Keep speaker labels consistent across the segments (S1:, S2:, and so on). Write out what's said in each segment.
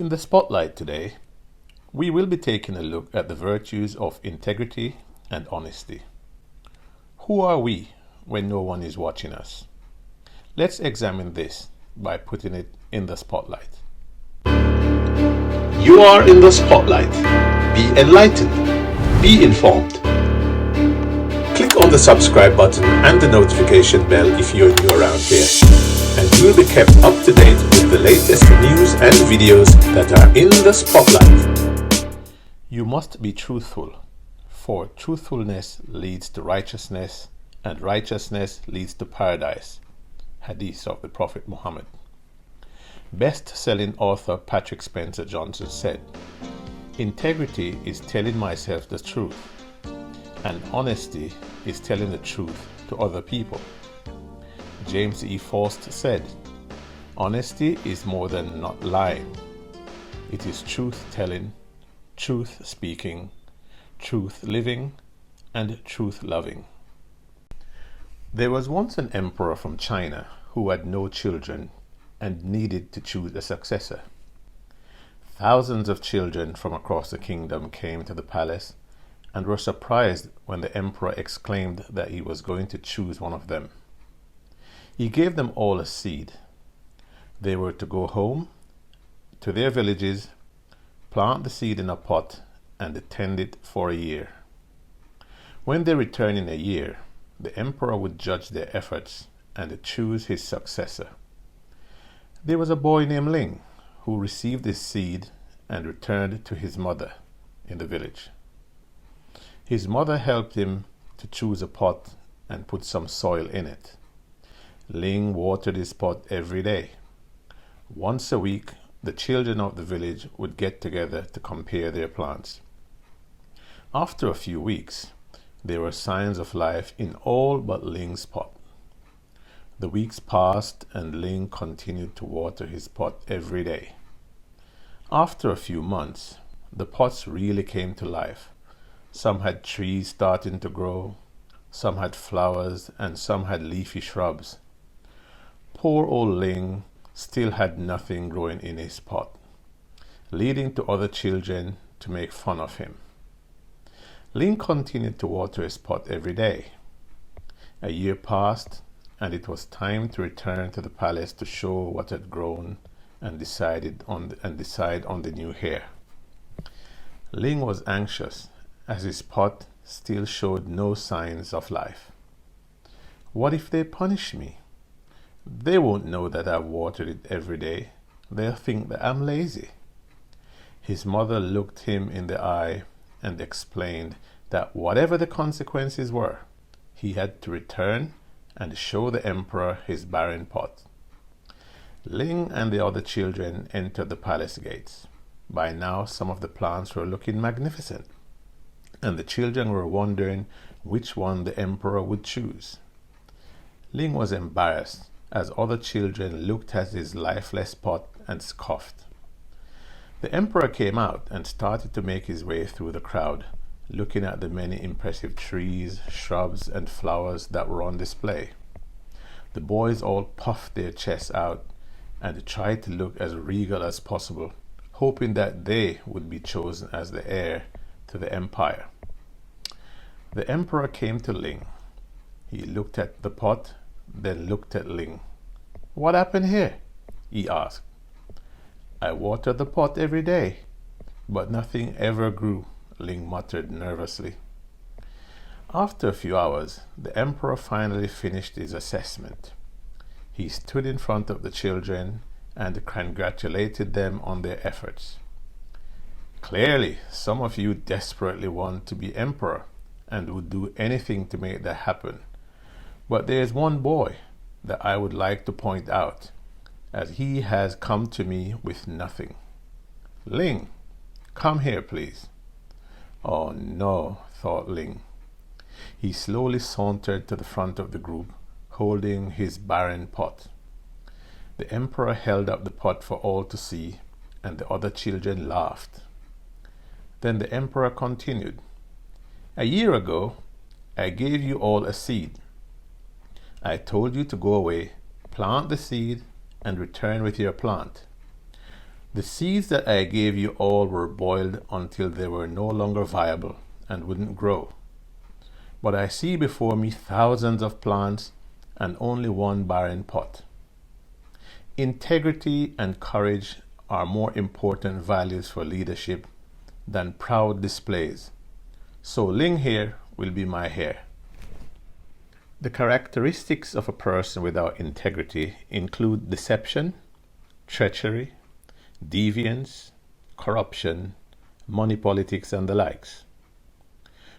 S1: In the spotlight today, we will be taking a look at the virtues of integrity and honesty. Who are we when no one is watching us? Let's examine this by putting it in the spotlight.
S2: You are in the spotlight. Be enlightened. Be informed. Click on the subscribe button and the notification bell if you're new around here, and you'll be kept up to date with the latest news and videos that are in the spotlight.
S1: You must be truthful, for truthfulness leads to righteousness, and righteousness leads to paradise. Hadith of the Prophet Muhammad. Best-selling author Patrick Spencer Johnson said, "Integrity is telling myself the truth, and honesty is telling the truth to other people." James E. Faust said, "Honesty is more than not lying. It is truth-telling, truth-speaking, truth-living, and truth-loving." There was once an emperor from China who had no children and needed to choose a successor. Thousands of children from across the kingdom came to the palace and were surprised when the emperor exclaimed that he was going to choose one of them. He gave them all a seed. They were to go home to their villages, plant the seed in a pot, and tend it for a year. When they returned in a year, the emperor would judge their efforts and choose his successor. There was a boy named Ling who received his seed and returned to his mother in the village. His mother helped him to choose a pot and put some soil in it. Ling watered his pot every day. Once a week, the children of the village would get together to compare their plants. After a few weeks, there were signs of life in all but Ling's pot. The weeks passed and Ling continued to water his pot every day. After a few months, the pots really came to life. Some had trees starting to grow, some had flowers, and some had leafy shrubs. Poor old Ling still had nothing growing in his pot, leading to other children to make fun of him. Ling continued to water his pot every day. A year passed, and it was time to return to the palace to show what had grown and decide on the new heir. Ling was anxious as his pot still showed no signs of life. "What if they punish me? They won't know that I've watered it every day. They'll think that I'm lazy." His mother looked him in the eye and explained that whatever the consequences were, he had to return and show the emperor his barren pot. Ling and the other children entered the palace gates. By now, some of the plants were looking magnificent, and the children were wondering which one the emperor would choose. Ling was embarrassed as other children looked at his lifeless pot and scoffed. The emperor came out and started to make his way through the crowd, looking at the many impressive trees, shrubs, and flowers that were on display. The boys all puffed their chests out and tried to look as regal as possible, hoping that they would be chosen as the heir to the empire. The emperor came to Ling. He looked at the pot, then looked at Ling. "What happened here?" he asked. "I water the pot every day, but nothing ever grew," Ling muttered nervously. After a few hours, the emperor finally finished his assessment. He stood in front of the children and congratulated them on their efforts. "Clearly, some of you desperately want to be emperor and would do anything to make that happen. But there is one boy that I would like to point out, as he has come to me with nothing. Ling, come here, please." "Oh no," thought Ling. He slowly sauntered to the front of the group, holding his barren pot. The emperor held up the pot for all to see, and the other children laughed. Then the emperor continued, "A year ago, I gave you all a seed. I told you to go away, plant the seed, and return with your plant. The seeds that I gave you all were boiled until they were no longer viable and wouldn't grow. But I see before me thousands of plants and only one barren pot. Integrity and courage are more important values for leadership than proud displays. So Ling here will be my hair. The characteristics of a person without integrity include deception, treachery, deviance, corruption, money politics, and the likes.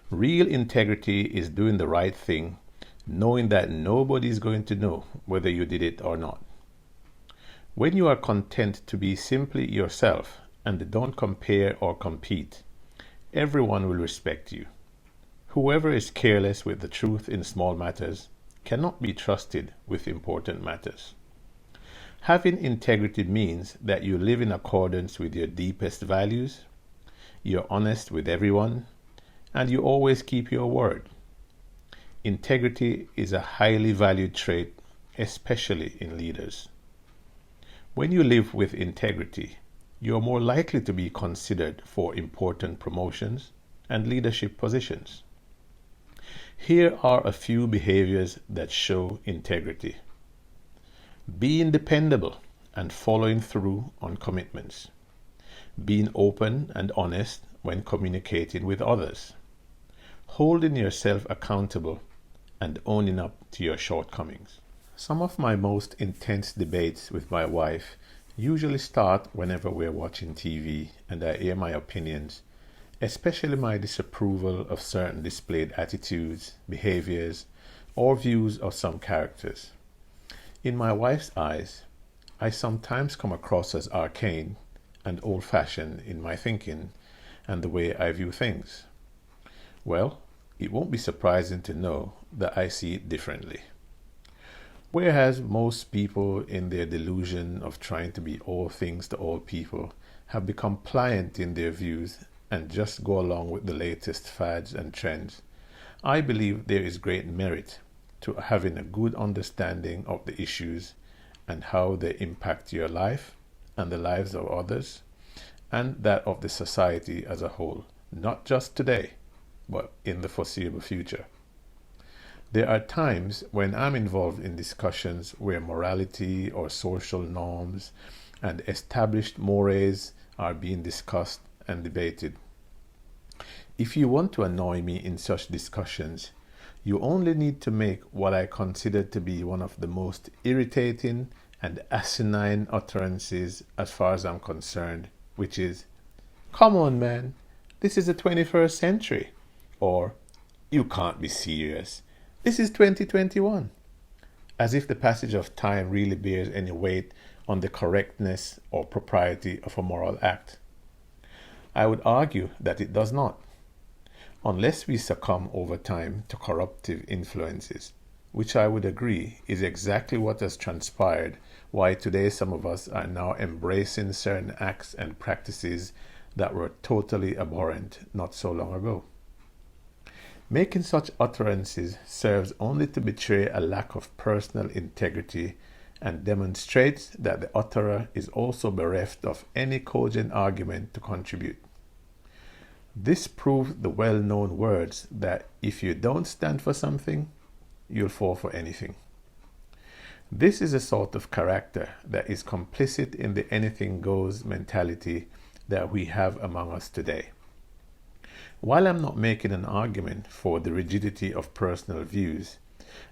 S1: Real integrity is doing the right thing, knowing that nobody is going to know whether you did it or not. When you are content to be simply yourself and don't compare or compete, everyone will respect you. Whoever is careless with the truth in small matters cannot be trusted with important matters. Having integrity means that you live in accordance with your deepest values, you're honest with everyone, and you always keep your word. Integrity is a highly valued trait, especially in leaders. When you live with integrity, you're more likely to be considered for important promotions and leadership positions. Here are a few behaviors that show integrity. Being dependable and following through on commitments. Being open and honest when communicating with others. Holding yourself accountable and owning up to your shortcomings. Some of my most intense debates with my wife usually start whenever we're watching TV and I air my opinions, especially my disapproval of certain displayed attitudes, behaviors, or views of some characters. In my wife's eyes, I sometimes come across as arcane and old-fashioned in my thinking and the way I view things. Well, it won't be surprising to know that I see it differently. Whereas most people in their delusion of trying to be all things to all people have become pliant in their views and just go along with the latest fads and trends, I believe there is great merit to having a good understanding of the issues and how they impact your life and the lives of others and that of the society as a whole, not just today, but in the foreseeable future. There are times when I'm involved in discussions where morality or social norms and established mores are being discussed and debated. If you want to annoy me in such discussions, you only need to make what I consider to be one of the most irritating and asinine utterances as far as I'm concerned, which is, "Come on, man, this is the 21st century," or "You can't be serious. This is 2021," as if the passage of time really bears any weight on the correctness or propriety of a moral act. I would argue that it does not, unless we succumb over time to corruptive influences, which I would agree is exactly what has transpired, why today some of us are now embracing certain acts and practices that were totally abhorrent not so long ago. Making such utterances serves only to betray a lack of personal integrity and demonstrates that the utterer is also bereft of any cogent argument to contribute. This proves the well-known words that if you don't stand for something, you'll fall for anything. This is a sort of character that is complicit in the anything goes mentality that we have among us today. While I'm not making an argument for the rigidity of personal views,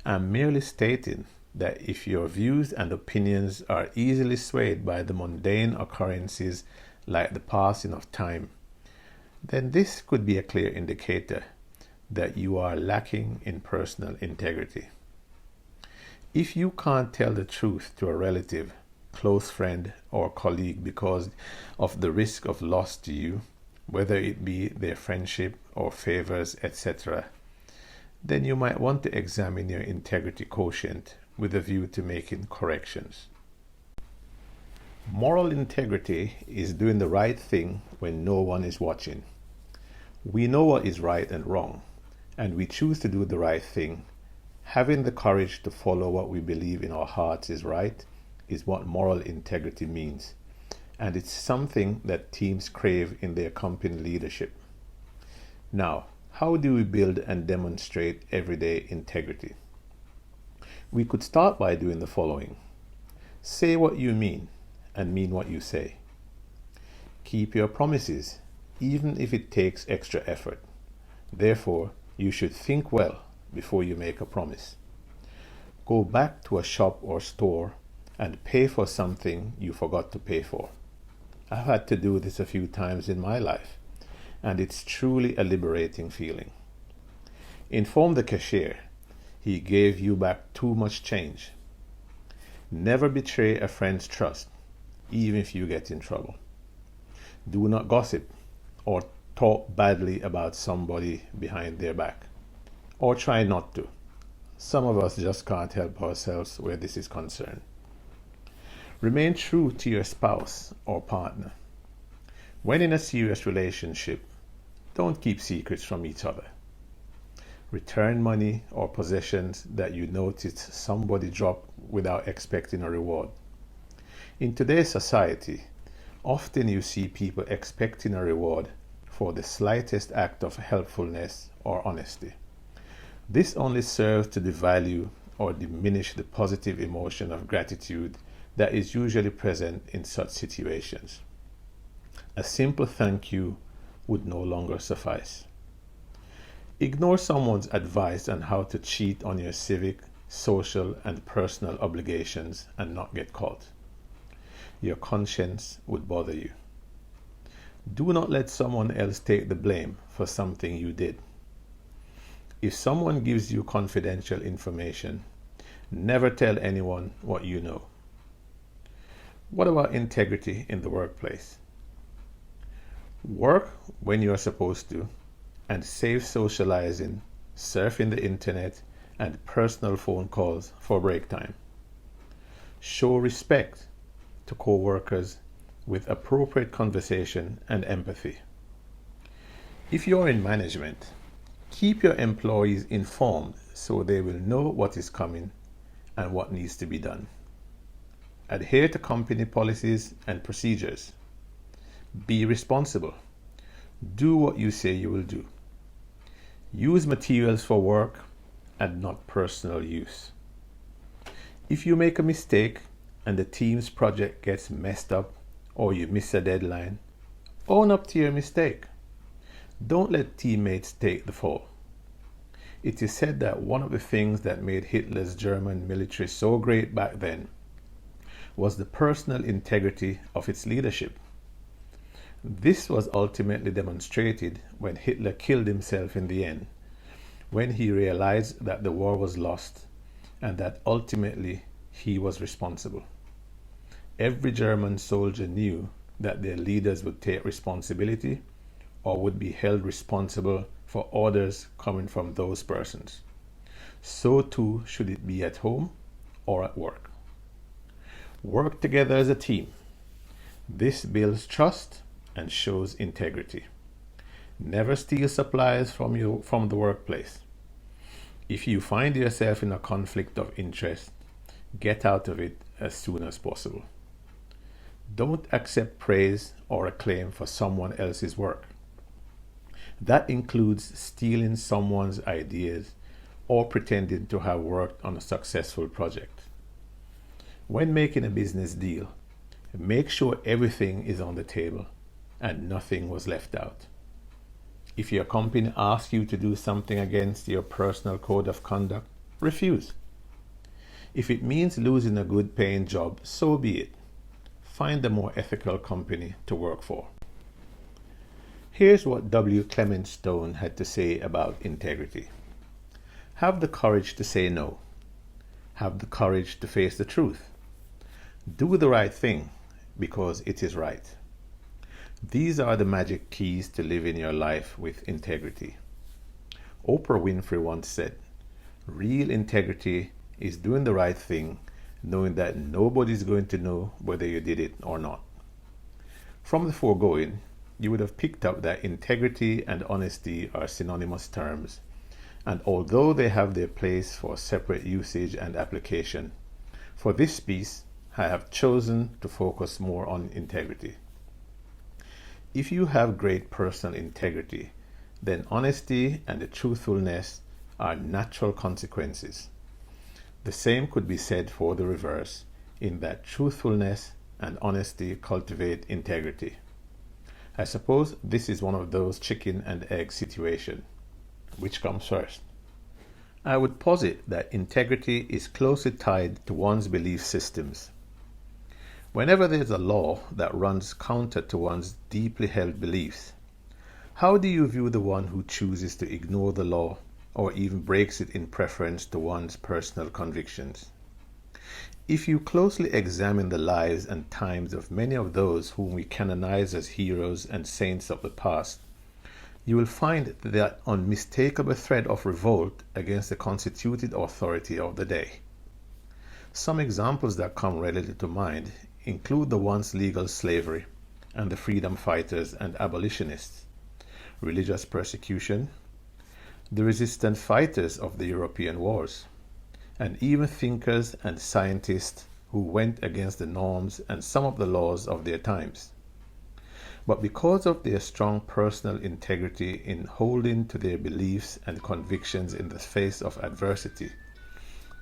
S1: I'm merely stating that if your views and opinions are easily swayed by the mundane occurrences like the passing of time, then this could be a clear indicator that you are lacking in personal integrity. If you can't tell the truth to a relative, close friend, or colleague because of the risk of loss to you, whether it be their friendship or favors, etc., then you might want to examine your integrity quotient with a view to making corrections. Moral integrity is doing the right thing when no one is watching. We know what is right and wrong, and we choose to do the right thing. Having the courage to follow what we believe in our hearts is right is what moral integrity means. and it's something that teams crave in their company leadership. Now, how do we build and demonstrate everyday integrity? We could start by doing the following. Say what you mean and mean what you say. Keep your promises, even if it takes extra effort. Therefore, you should think well before you make a promise. Go back to a shop or store and pay for something you forgot to pay for. I've had to do this a few times in my life, and it's truly a liberating feeling. Inform the cashier he gave you back too much change. Never betray a friend's trust, even if you get in trouble. Do not gossip or talk badly about somebody behind their back, or try not to. Some of us just can't help ourselves where this is concerned. Remain true to your spouse or partner. When in a serious relationship, don't keep secrets from each other. Return money or possessions that you noticed somebody dropped without expecting a reward. In today's society, often you see people expecting a reward for the slightest act of helpfulness or honesty. This only serves to devalue or diminish the positive emotion of gratitude that is usually present in such situations. A simple thank you would no longer suffice. Ignore someone's advice on how to cheat on your civic, social, and personal obligations and not get caught. Your conscience would bother you. Do not let someone else take the blame for something you did. If someone gives you confidential information, never tell anyone what you know. What about integrity in the workplace? Work when you are supposed to, and save socializing, surfing the internet, and personal phone calls for break time. Show respect to co-workers with appropriate conversation and empathy. If you're in management, keep your employees informed so they will know what is coming and what needs to be done. Adhere to company policies and procedures. Be responsible. Do what you say you will do. Use materials for work and not personal use. If you make a mistake and the team's project gets messed up or you miss a deadline, own up to your mistake. Don't let teammates take the fall. It is said that one of the things that made Hitler's German military so great back then was the personal integrity of its leadership. This was ultimately demonstrated when Hitler killed himself in the end, when he realized that the war was lost and that ultimately he was responsible. Every German soldier knew that their leaders would take responsibility or would be held responsible for orders coming from those persons. So too should it be at home or at work. Work together as a team. This builds trust and shows integrity. Never steal supplies from the workplace. If you find yourself in a conflict of interest, get out of it as soon as possible. Don't accept praise or acclaim for someone else's work. That includes stealing someone's ideas or pretending to have worked on a successful project. When making a business deal, make sure everything is on the table and nothing was left out. If your company asks you to do something against your personal code of conduct, refuse. If it means losing a good paying job, so be it. Find a more ethical company to work for. Here's what W. Clement Stone had to say about integrity. Have the courage to say no. Have the courage to face the truth. Do the right thing because it is right. These are the magic keys to living your life with integrity. Oprah Winfrey once said, "Real integrity is doing the right thing, knowing that nobody's going to know whether you did it or not." From the foregoing, you would have picked up that integrity and honesty are synonymous terms, and although they have their place for separate usage and application, for this piece, I have chosen to focus more on integrity. If you have great personal integrity, then honesty and the truthfulness are natural consequences. The same could be said for the reverse, in that truthfulness and honesty cultivate integrity. I suppose this is one of those chicken and egg situations. Which comes first? I would posit that integrity is closely tied to one's belief systems. Whenever there's a law that runs counter to one's deeply held beliefs, how do you view the one who chooses to ignore the law or even breaks it in preference to one's personal convictions? If you closely examine the lives and times of many of those whom we canonize as heroes and saints of the past, you will find that unmistakable thread of revolt against the constituted authority of the day. Some examples that come readily to mind include the once legal slavery and the freedom fighters and abolitionists, religious persecution, the resistant fighters of the European wars, and even thinkers and scientists who went against the norms and some of the laws of their times. But because of their strong personal integrity in holding to their beliefs and convictions in the face of adversity,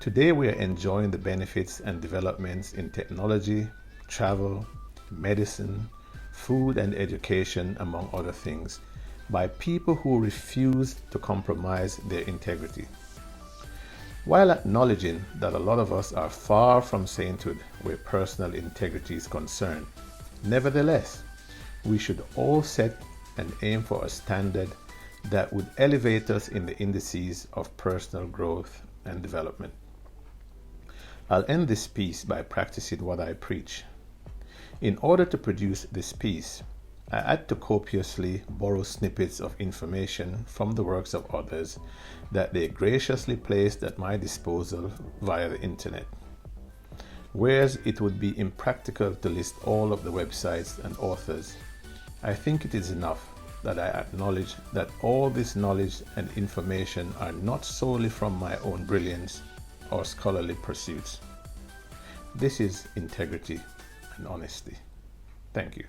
S1: today we are enjoying the benefits and developments in technology, travel, medicine, food and education, among other things, by people who refuse to compromise their integrity. While acknowledging that a lot of us are far from sainthood where personal integrity is concerned, nevertheless, we should all set and aim for a standard that would elevate us in the indices of personal growth and development. I'll end this piece by practicing what I preach. In order to produce this piece, I had to copiously borrow snippets of information from the works of others that they graciously placed at my disposal via the internet. Whereas it would be impractical to list all of the websites and authors, I think it is enough that I acknowledge that all this knowledge and information are not solely from my own brilliance or scholarly pursuits. This is integrity and honesty. Thank you.